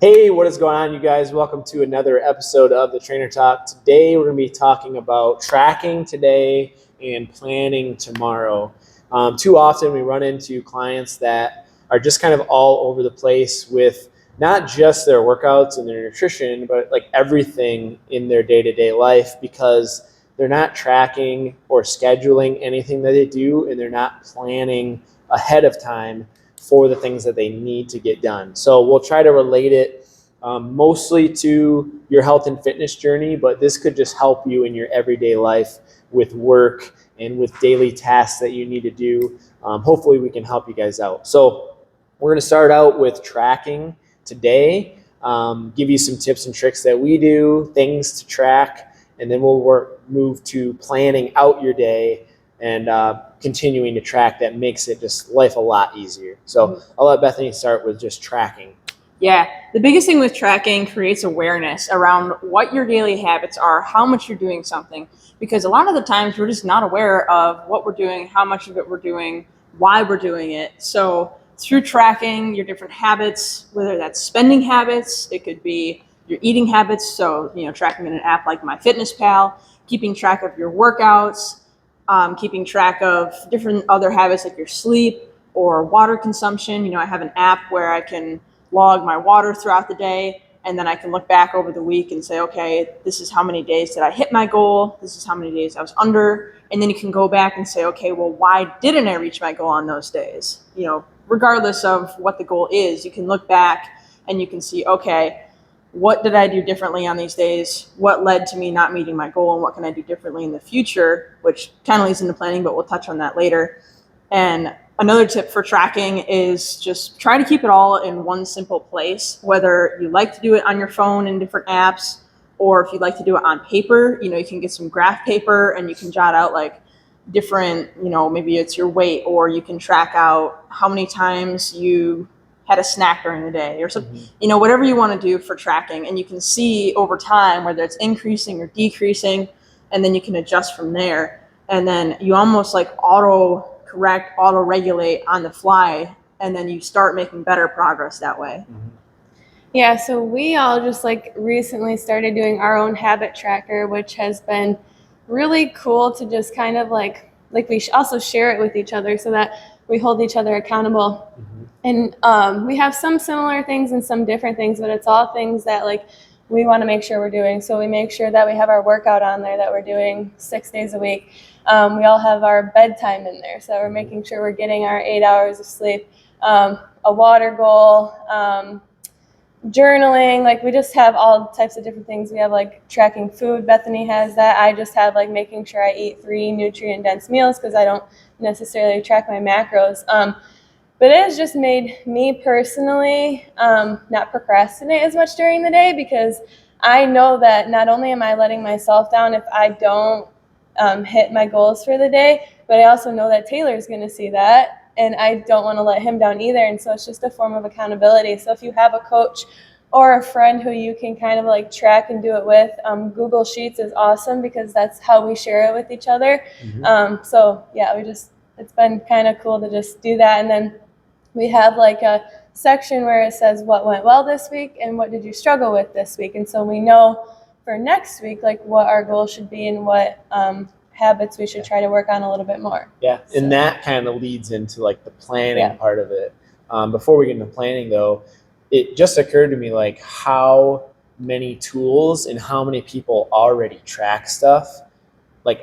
Hey, what is going on, you guys? Welcome to another episode of the Trainer Talk. Today, we're going to be talking about tracking today and planning tomorrow. Too often, we run into clients that are just kind of all over the place with not just their workouts and their nutrition, but like everything in their day-to-day life because they're not tracking or scheduling anything that they do, and they're not planning ahead of time for the things that they need to get done. So we'll try to relate it mostly to your health and fitness journey, but this could just help you in your everyday life with work and with daily tasks that you need to do. Hopefully we can help you guys out. So we're going to start out with tracking today, give you some tips and tricks that we do, things to track, and then we'll move to planning out your day and continuing to track. That makes it just life a lot easier. So I'll let Bethany start with just tracking. Yeah, the biggest thing with tracking creates awareness around what your daily habits are, how much you're doing something, because a lot of the times we're just not aware of what we're doing, how much of it we're doing, why we're doing it. So through tracking your different habits, whether that's spending habits, it could be your eating habits. So, tracking in an app like MyFitnessPal, keeping track of your workouts, keeping track of different other habits like your sleep or water consumption. I have an app where I can log my water throughout the day, and then I can look back over the week and say, okay, this is how many days did I hit my goal, this is how many days I was under, and then you can go back and say, okay, well, why didn't I reach my goal on those days? Regardless of what the goal is, you can look back and you can see, okay, what did I do differently on these days? What led to me not meeting my goal, and what can I do differently in the future, which kind of leads into planning, but we'll touch on that later. And another tip for tracking is just try to keep it all in one simple place, whether you like to do it on your phone in different apps, or if you'd like to do it on paper. You can get some graph paper and you can jot out like different, maybe it's your weight, or you can track out how many times you had a snack during the day or something, whatever you want to do for tracking. And you can see over time whether it's increasing or decreasing, and then you can adjust from there. And then you almost like auto-correct, auto-regulate on the fly, and then you start making better progress that way. Yeah, so we all just recently started doing our own habit tracker, which has been really cool to just kind of like we also share it with each other so that we hold each other accountable. And we have some similar things and some different things, but it's all things that we want to make sure we're doing. So we make sure that we have our workout on there that we're doing 6 days a week. We all have our bedtime in there, so we're making sure we're getting our 8 hours of sleep, a water goal, journaling. We just have all types of different things. We have tracking food. Bethany has that. I just have making sure I eat 3 nutrient-dense meals because I don't necessarily track my macros. But it has just made me personally not procrastinate as much during the day, because I know that not only am I letting myself down if I don't hit my goals for the day, but I also know that Taylor's going to see that, and I don't want to let him down either. And so it's just a form of accountability. So if you have a coach or a friend who you can kind of track and do it with, Google Sheets is awesome because that's how we share it with each other. So yeah, it's been kind of cool to just do that. And then we have a section where it says what went well this week and what did you struggle with this week. And so we know for next week, what our goal should be and what habits we should try to work on a little bit more. Yeah, so. And that kind of leads into the planning part of it. Before we get into planning though, it just occurred to me how many tools and how many people already track stuff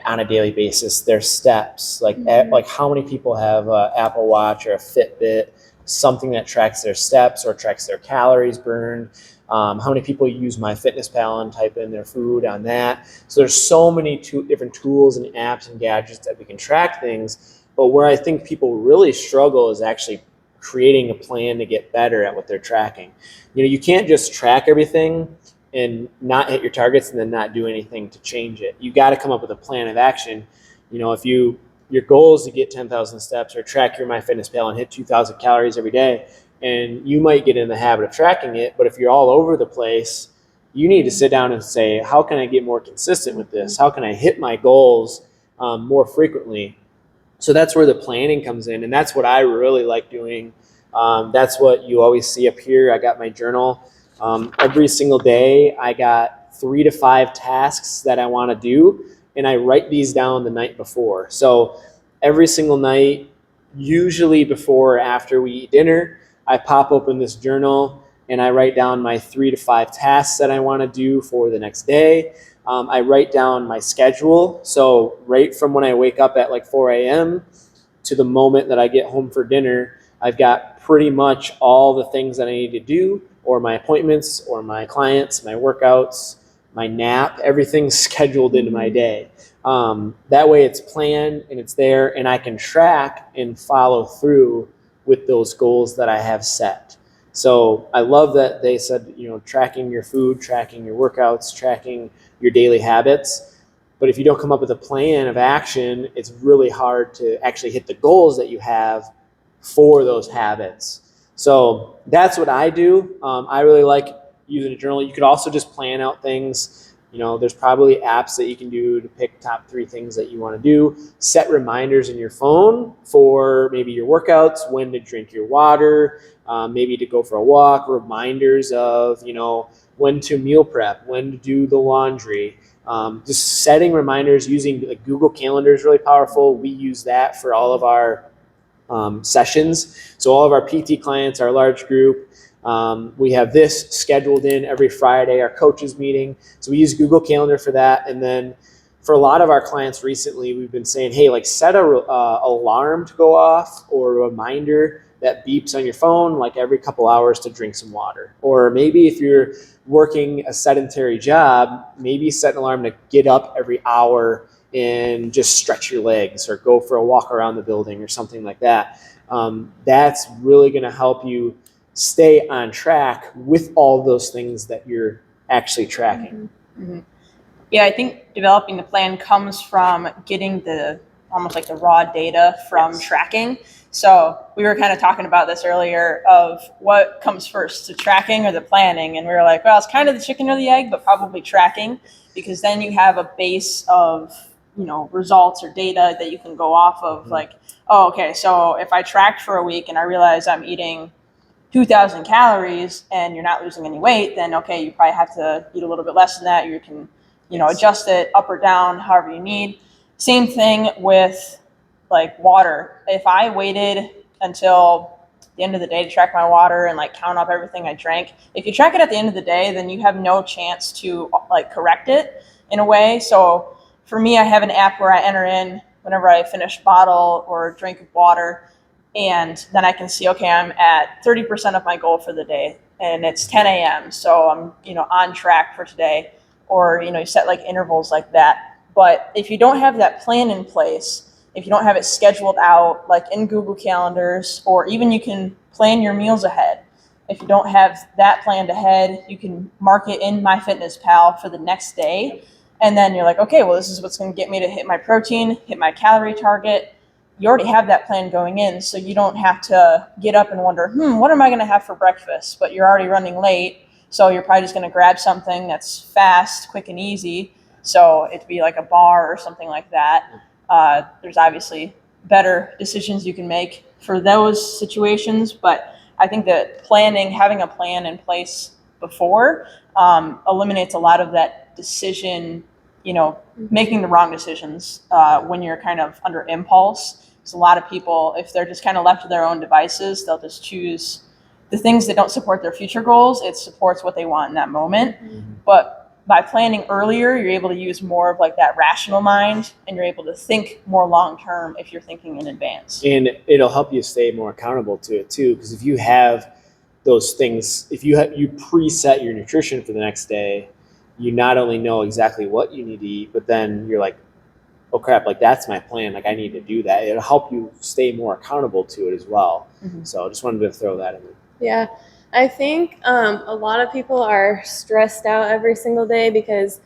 on a daily basis, their steps, how many people have an Apple Watch or a Fitbit, something that tracks their steps or tracks their calories burned. How many people use MyFitnessPal and type in their food on that. So there's so many different tools and apps and gadgets that we can track things. But where I think people really struggle is actually creating a plan to get better at what they're tracking. You can't just track everything and not hit your targets and then not do anything to change it. You got to come up with a plan of action. If your goal is to get 10,000 steps or track your MyFitnessPal and hit 2,000 calories every day, and you might get in the habit of tracking it, but if you're all over the place, you need to sit down and say, how can I get more consistent with this? How can I hit my goals more frequently? So that's where the planning comes in, and that's what I really like doing. That's what you always see up here. I got my journal Every single day, I got 3 to 5 tasks that I want to do, and I write these down the night before. So every single night, usually before or after we eat dinner, I pop open this journal and I write down my 3 to 5 tasks that I want to do for the next day. I write down my schedule. So right from when I wake up at like 4 a.m. to the moment that I get home for dinner, I've got pretty much all the things that I need to do, or my appointments, or my clients, my workouts, my nap, everything's scheduled into my day. That way it's planned and it's there, and I can track and follow through with those goals that I have set. So I love that they said, tracking your food, tracking your workouts, tracking your daily habits. But if you don't come up with a plan of action, it's really hard to actually hit the goals that you have for those habits. So that's what I do. I really like using a journal. You could also just plan out things. There's probably apps that you can do to pick top 3 things that you want to do. Set reminders in your phone for maybe your workouts, when to drink your water, maybe to go for a walk, reminders of, when to meal prep, when to do the laundry. Just setting reminders using like Google Calendar is really powerful. We use that for all of our sessions. So all of our PT clients, our large group, we have this scheduled in every Friday, our coaches meeting. So we use Google Calendar for that. And then for a lot of our clients recently, we've been saying, hey, like set a alarm to go off, or a reminder that beeps on your phone like every couple hours to drink some water. Or maybe if you're working a sedentary job, maybe set an alarm to get up every hour and just stretch your legs, or go for a walk around the building, or something like that. That's really going to help you stay on track with all those things that you're actually tracking. Mm-hmm. Yeah, I think developing the plan comes from getting almost like the raw data from tracking. So we were kind of talking about this earlier of what comes first, the tracking or the planning. And we were like, well, it's kind of the chicken or the egg, but probably tracking, because then you have a base of, results or data that you can go off of. Mm-hmm. Like, oh, okay, so if I tracked for a week and I realize I'm eating 2,000 calories and you're not losing any weight, then okay, you probably have to eat a little bit less than that. You can, adjust it up or down however you need. Same thing with like water. If I waited until the end of the day to track my water and like count up everything I drank, if you track it at the end of the day, then you have no chance to like correct it in a way. So for me, I have an app where I enter in whenever I finish a bottle or drink of water, and then I can see, okay, I'm at 30% of my goal for the day, and it's 10 a.m. So I'm, on track for today. Or, you set like intervals like that. But if you don't have that plan in place, if you don't have it scheduled out, like in Google Calendars, or even you can plan your meals ahead. If you don't have that planned ahead, you can mark it in MyFitnessPal for the next day. And then you're like, okay, well, this is what's going to get me to hit my protein, hit my calorie target. You already have that plan going in, so you don't have to get up and wonder, what am I going to have for breakfast? But you're already running late, so you're probably just going to grab something that's fast, quick, and easy. So it'd be like a bar or something like that. There's obviously better decisions you can make for those situations, but I think that having a plan in place before eliminates a lot of that decision, making the wrong decisions when you're kind of under impulse. Because a lot of people, if they're just kind of left to their own devices, they'll just choose the things that don't support their future goals. It supports what they want in that moment. Mm-hmm. But by planning earlier, you're able to use more of like that rational mind, and you're able to think more long-term if you're thinking in advance. And it'll help you stay more accountable to it too. Because if you have those things, if you preset your nutrition for the next day, you not only know exactly what you need to eat, but then you're like, oh crap, like that's my plan. Like I need to do that. It'll help you stay more accountable to it as well. Mm-hmm. So I just wanted to throw that in there. Yeah. I think a lot of people are stressed out every single day because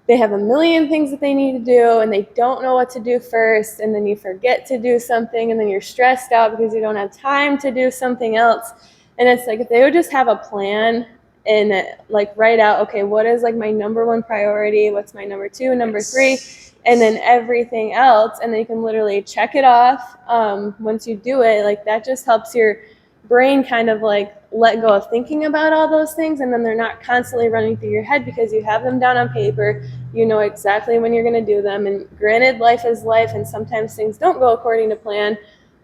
they have a million things that they need to do and they don't know what to do first, and then you forget to do something, and then you're stressed out because you don't have time to do something else. And it's like if they would just have a plan and like write out, okay, what is like my number one priority? What's my number two, number three? And then everything else, and then you can literally check it off once you do it. Like that just helps your brain kind of like let go of thinking about all those things, and then they're not constantly running through your head because you have them down on paper. You know exactly when you're going to do them. And granted, life is life, and sometimes things don't go according to plan.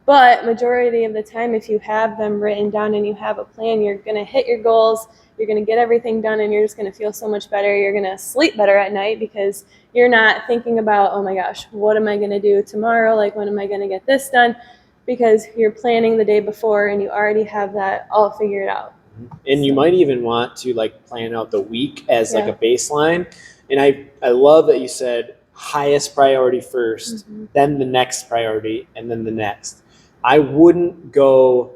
But majority of the time, if you have them written down and you have a plan, you're going to hit your goals. You're going to get everything done, and you're just going to feel so much better. You're going to sleep better at night because you're not thinking about, oh my gosh, what am I going to do tomorrow? Like, when am I going to get this done? Because you're planning the day before and you already have that all figured out. And you might even want to like plan out the week as like a baseline. And I love that you said highest priority first, then the next priority, and then the next. I wouldn't go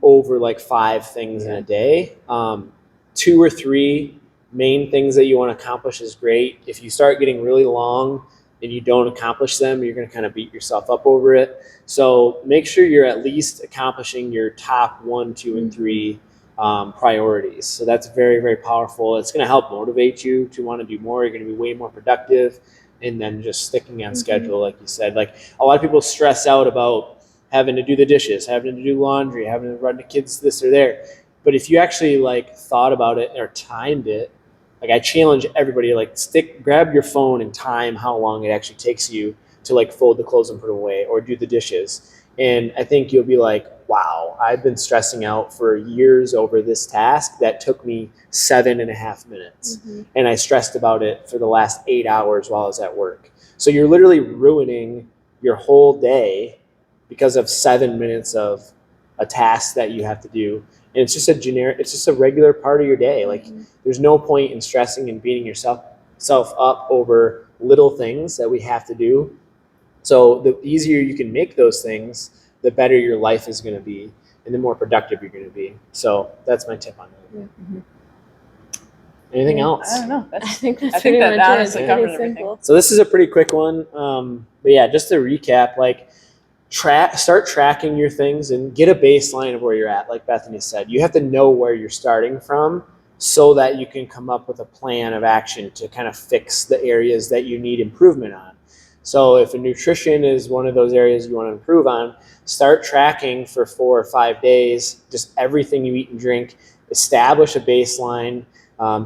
over like 5 things in a day. 2 or 3 main things that you want to accomplish is great. If you start getting really long and you don't accomplish them, you're going to kind of beat yourself up over it. So make sure you're at least accomplishing your top 1, 2, and 3 priorities. So that's very, very powerful. It's going to help motivate you to want to do more. You're going to be way more productive. And then just sticking on schedule, like you said. Like a lot of people stress out about having to do the dishes, having to do laundry, having to run the kids this or there. But if you actually like thought about it or timed it, like I challenge everybody to like grab your phone and time how long it actually takes you to like fold the clothes and put them away or do the dishes. And I think you'll be like, wow, I've been stressing out for years over this task that took me 7.5 minutes. And I stressed about it for the last 8 hours while I was at work. So you're literally ruining your whole day because of 7 minutes of a task that you have to do. And it's just a regular part of your day. Like there's no point in stressing and beating yourself up over little things that we have to do. So the easier you can make those things, the better your life is going to be and the more productive you're going to be. So that's my tip on that. Anything else? I don't know. I think that's pretty much honestly it. pretty simple. So this is a pretty quick one. But yeah, just to recap, like start tracking your things and get a baseline of where you're at. Like Bethany said, you have to know where you're starting from so that you can come up with a plan of action to kind of fix the areas that you need improvement on. So if nutrition is one of those areas you want to improve on, start tracking for 4 or 5 days, just everything you eat and drink, establish a baseline,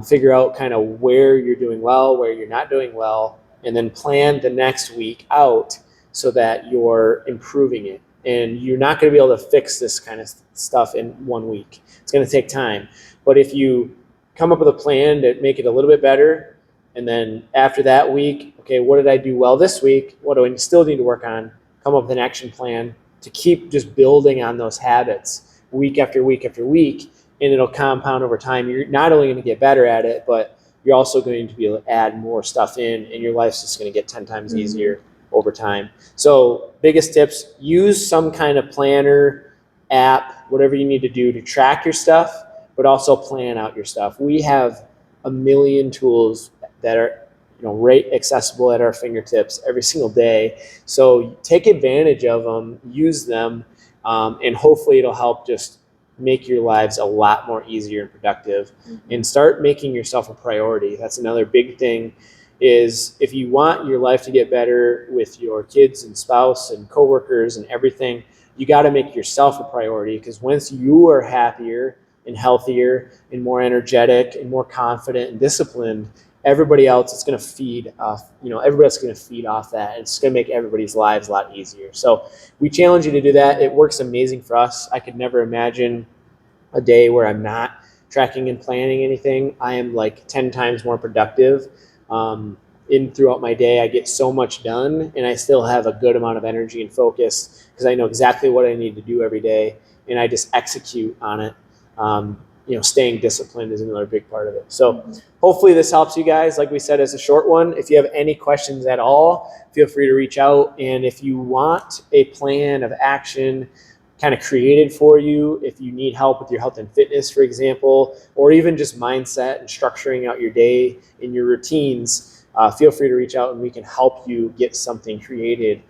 figure out kind of where you're doing well, where you're not doing well, and then plan the next week out so that you're improving it. And you're not going to be able to fix this kind of stuff in 1 week. It's going to take time. But if you come up with a plan to make it a little bit better, and then after that week, okay, what did I do well this week? What do I still need to work on? Come up with an action plan to keep just building on those habits week after week after week, and it'll compound over time. You're not only going to get better at it, but you're also going to be able to add more stuff in, and your life's just going to get 10 times easier over time. So biggest tips, use some kind of planner, app, whatever you need to do to track your stuff, but also plan out your stuff. We have a million tools that are right accessible at our fingertips every single day. So take advantage of them, use them, and hopefully it'll help just make your lives a lot more easier and productive. And start making yourself a priority. That's another big thing, is if you want your life to get better with your kids and spouse and coworkers and everything, you got to make yourself a priority, because once you are happier and healthier and more energetic and more confident and disciplined, everybody else is going to feed off, everybody's going to feed off that. And it's going to make everybody's lives a lot easier. So we challenge you to do that. It works amazing for us. I could never imagine a day where I'm not tracking and planning anything. I am like 10 times more productive. Throughout my day, I get so much done, and I still have a good amount of energy and focus because I know exactly what I need to do every day, and I just execute on it. Staying disciplined is another big part of it. So hopefully this helps you guys. Like we said, it's a short one. If you have any questions at all, feel free to reach out. And if you want a plan of action kind of created for you, if you need help with your health and fitness, for example, or even just mindset and structuring out your day and your routines, feel free to reach out and we can help you get something created.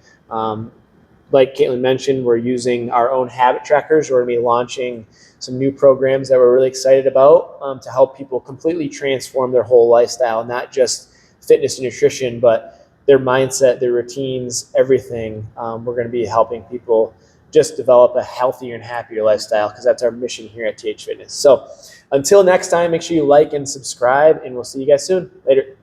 Like Caitlin mentioned, we're using our own habit trackers. We're going to be launching some new programs that we're really excited about to help people completely transform their whole lifestyle, not just fitness and nutrition, but their mindset, their routines, everything. We're going to be helping people just develop a healthier and happier lifestyle, because that's our mission here at TH Fitness. So until next time, make sure you like and subscribe, and we'll see you guys soon. Later.